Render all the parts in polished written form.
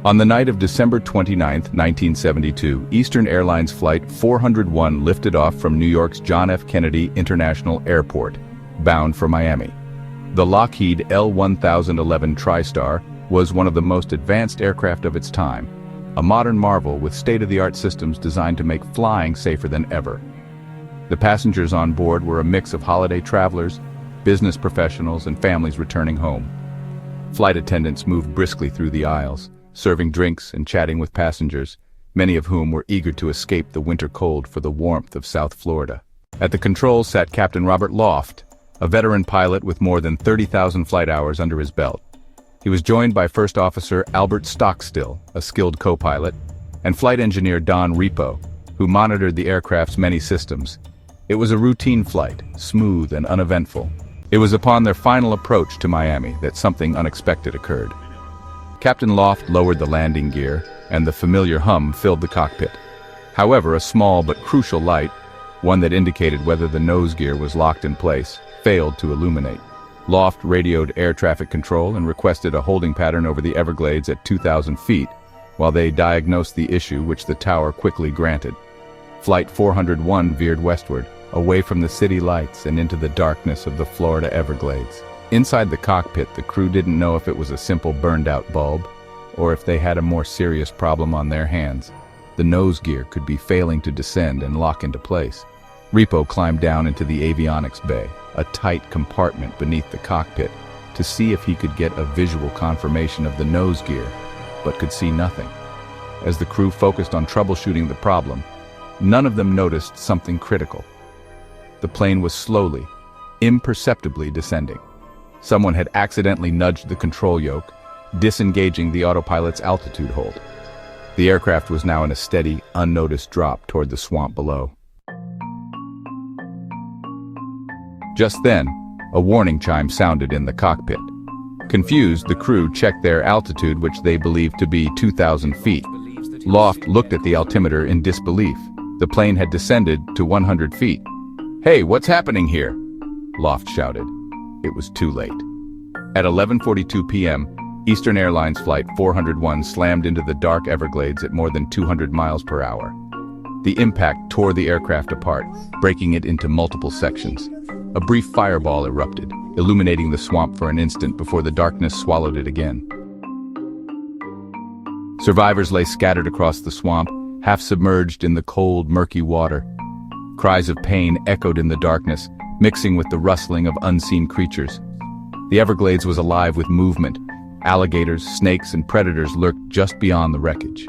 On the night of December 29, 1972, Eastern Airlines Flight 401 lifted off from New York's John F. Kennedy International Airport, bound for Miami. The Lockheed L-1011 TriStar was one of the most advanced aircraft of its time, a modern marvel with state-of-the-art systems designed to make flying safer than ever. The passengers on board were a mix of holiday travelers, business professionals, and families returning home. Flight attendants moved briskly through the aisles, serving drinks and chatting with passengers, many of whom were eager to escape the winter cold for the warmth of South Florida. At the controls sat Captain Robert Loft, a veteran pilot with more than 30,000 flight hours under his belt. He was joined by First Officer Albert Stockstill, a skilled co-pilot, and Flight Engineer Don Repo, who monitored the aircraft's many systems. It was a routine flight, smooth and uneventful. It was upon their final approach to Miami that something unexpected occurred. Captain Loft lowered the landing gear, and the familiar hum filled the cockpit. However, a small but crucial light, one that indicated whether the nose gear was locked in place, failed to illuminate. Loft radioed air traffic control and requested a holding pattern over the Everglades at 2,000 feet, while they diagnosed the issue, which the tower quickly granted. Flight 401 veered westward, away from the city lights and into the darkness of the Florida Everglades. Inside the cockpit, the crew didn't know if it was a simple burned-out bulb, or if they had a more serious problem on their hands. The nose gear could be failing to descend and lock into place. Repo climbed down into the avionics bay, a tight compartment beneath the cockpit, to see if he could get a visual confirmation of the nose gear, but could see nothing. As the crew focused on troubleshooting the problem, none of them noticed something critical. The plane was slowly, imperceptibly descending. Someone had accidentally nudged the control yoke, disengaging the autopilot's altitude hold. The aircraft was now in a steady, unnoticed drop toward the swamp below. Just then, a warning chime sounded in the cockpit. Confused, the crew checked their altitude, which they believed to be 2,000 feet. Loft looked at the altimeter in disbelief. The plane had descended to 100 feet. "Hey, what's happening here?" Loft shouted. It was too late. At 11:42 p.m., Eastern Airlines Flight 401 slammed into the dark Everglades at more than 200 miles per hour. The impact tore the aircraft apart, breaking it into multiple sections. A brief fireball erupted, illuminating the swamp for an instant before the darkness swallowed it again. Survivors lay scattered across the swamp, half submerged in the cold, murky water. Cries of pain echoed in the darkness, mixing with the rustling of unseen creatures. The Everglades was alive with movement. Alligators, snakes, and predators lurked just beyond the wreckage.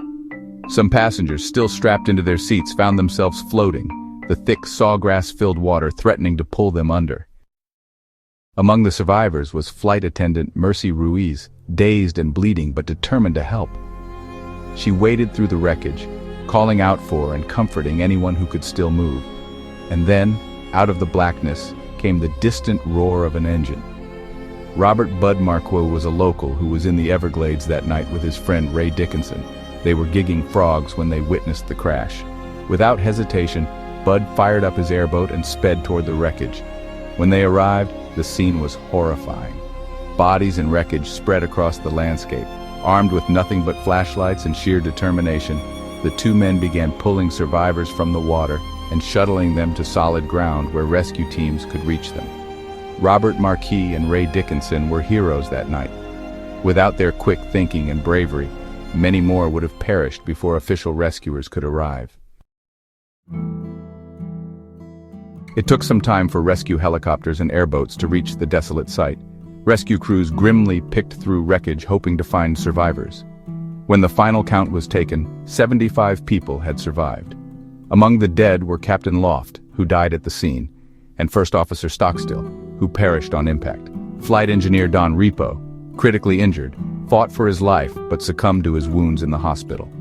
Some passengers, still strapped into their seats, found themselves floating, the thick sawgrass-filled water threatening to pull them under. Among the survivors was flight attendant Mercy Ruiz, dazed and bleeding but determined to help. She waded through the wreckage, calling out for and comforting anyone who could still move. And then, out of the blackness, came the distant roar of an engine. Robert Bud Marquot was a local who was in the Everglades that night with his friend Ray Dickinson. They were gigging frogs when they witnessed the crash. Without hesitation, Bud fired up his airboat and sped toward the wreckage. When they arrived, the scene was horrifying. Bodies and wreckage spread across the landscape. Armed with nothing but flashlights and sheer determination, the two men began pulling survivors from the water and shuttling them to solid ground where rescue teams could reach them. Robert Marquis and Ray Dickinson were heroes that night. Without their quick thinking and bravery, many more would have perished before official rescuers could arrive. It took some time for rescue helicopters and airboats to reach the desolate site. Rescue crews grimly picked through wreckage hoping to find survivors. When the final count was taken, 75 people had survived. Among the dead were Captain Loft, who died at the scene, and First Officer Stockstill, who perished on impact. Flight Engineer Don Repo, critically injured, fought for his life but succumbed to his wounds in the hospital.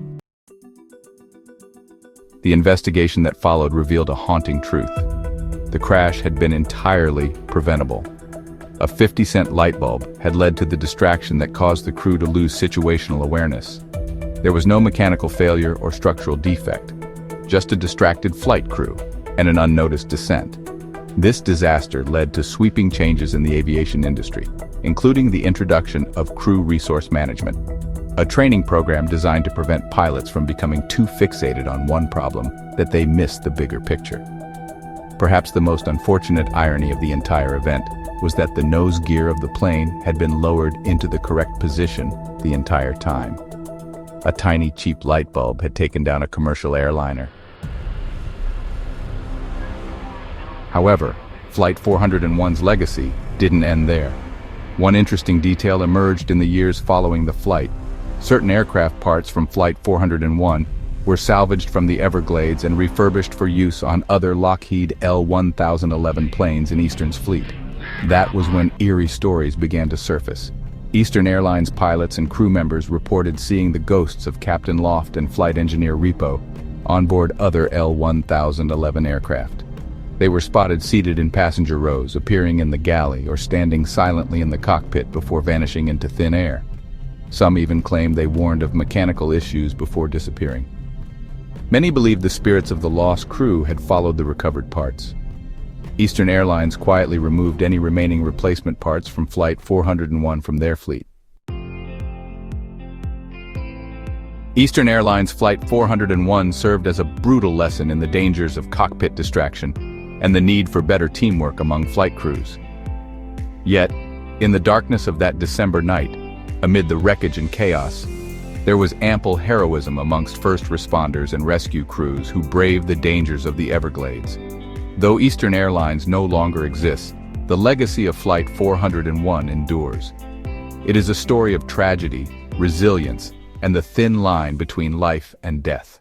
The investigation that followed revealed a haunting truth. The crash had been entirely preventable. A 50-cent light bulb had led to the distraction that caused the crew to lose situational awareness. There was no mechanical failure or structural defect, just a distracted flight crew and an unnoticed descent. This disaster led to sweeping changes in the aviation industry, including the introduction of crew resource management. a training program designed to prevent pilots from becoming too fixated on one problem that they missed the bigger picture. Perhaps the most unfortunate irony of the entire event was that the nose gear of the plane had been lowered into the correct position the entire time. A tiny cheap light bulb had taken down a commercial airliner. However, Flight 401's legacy didn't end there. One interesting detail emerged in the years following the flight. Certain aircraft parts from Flight 401 were salvaged from the Everglades and refurbished for use on other Lockheed L-1011 planes in Eastern's fleet. That was when eerie stories began to surface. Eastern Airlines pilots and crew members reported seeing the ghosts of Captain Loft and flight engineer Repo on board other L-1011 aircraft. They were spotted seated in passenger rows, appearing in the galley or standing silently in the cockpit before vanishing into thin air. Some even claimed they warned of mechanical issues before disappearing. Many believed the spirits of the lost crew had followed the recovered parts. Eastern Airlines quietly removed any remaining replacement parts from Flight 401 from their fleet. Eastern Airlines Flight 401 served as a brutal lesson in the dangers of cockpit distraction and the need for better teamwork among flight crews. Yet, in the darkness of that December night, amid the wreckage and chaos, there was ample heroism amongst first responders and rescue crews who braved the dangers of the Everglades. Though Eastern Airlines no longer exists, the legacy of Flight 401 endures. It is a story of tragedy, resilience, and the thin line between life and death.